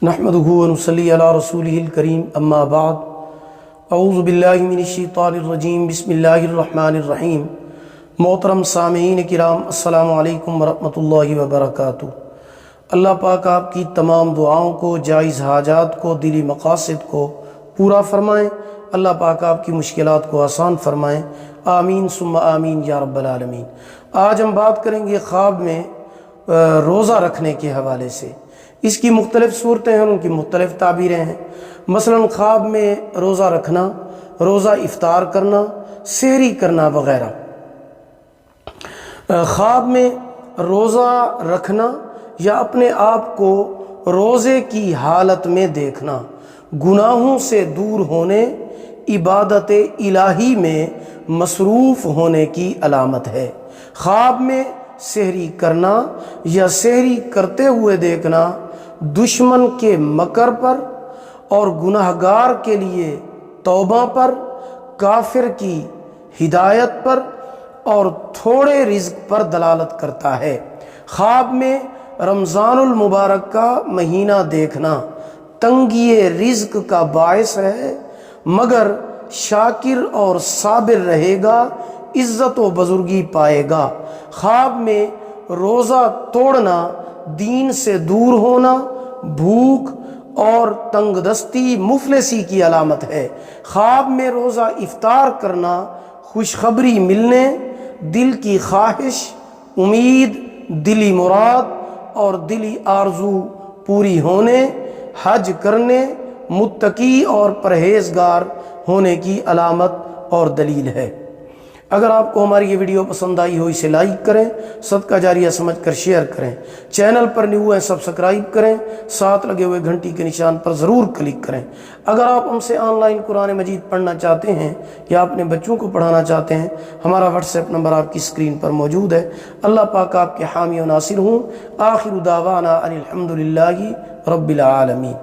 نحمدہ ونصلی علی رسولہ الکریم اما بعد اعوذ باللہ من الشیطان الرجیم بسم اللہ الرحمن الرحیم۔ محترم سامعین کرام، السلام علیکم ورحمۃ اللہ وبرکاتہ۔ اللہ پاک آپ کی تمام دعاؤں کو، جائز حاجات کو، دلی مقاصد کو پورا فرمائیں۔ اللہ پاک آپ کی مشکلات کو آسان فرمائیں، آمین ثم آمین یا رب العالمین۔ آج ہم بات کریں گے خواب میں روزہ رکھنے کے حوالے سے۔ اس کی مختلف صورتیں ہیں، ان کی مختلف تعبیریں ہیں۔ مثلا خواب میں روزہ رکھنا، روزہ افطار کرنا، سحری کرنا وغیرہ۔ خواب میں روزہ رکھنا یا اپنے آپ کو روزے کی حالت میں دیکھنا گناہوں سے دور ہونے، عبادت الہی میں مصروف ہونے کی علامت ہے۔ خواب میں سحری کرنا یا سحری کرتے ہوئے دیکھنا دشمن کے مکر پر اور گناہگار کے لیے توبہ پر، کافر کی ہدایت پر اور تھوڑے رزق پر دلالت کرتا ہے۔ خواب میں رمضان المبارک کا مہینہ دیکھنا تنگی رزق کا باعث ہے، مگر شاکر اور صابر رہے گا عزت و بزرگی پائے گا۔ خواب میں روزہ توڑنا دین سے دور ہونا، بھوک اور تنگ دستی مفلسی کی علامت ہے۔ خواب میں روزہ افطار کرنا خوشخبری ملنے، دل کی خواہش، امید، دلی مراد اور دلی آرزو پوری ہونے، حج کرنے، متقی اور پرہیزگار ہونے کی علامت اور دلیل ہے۔ اگر آپ کو ہماری یہ ویڈیو پسند آئی ہو اسے لائک کریں، صدقہ جاریہ سمجھ کر شیئر کریں، چینل پر نیو ہیں سبسکرائب کریں، ساتھ لگے ہوئے گھنٹی کے نشان پر ضرور کلک کریں۔ اگر آپ ہم سے آن لائن قرآن مجید پڑھنا چاہتے ہیں یا اپنے بچوں کو پڑھانا چاہتے ہیں، ہمارا واٹس ایپ نمبر آپ کی اسکرین پر موجود ہے۔ اللہ پاک آپ کے حامی و ناصر ہوں۔ آخر دعوانا ان الحمد للہ رب العالمین۔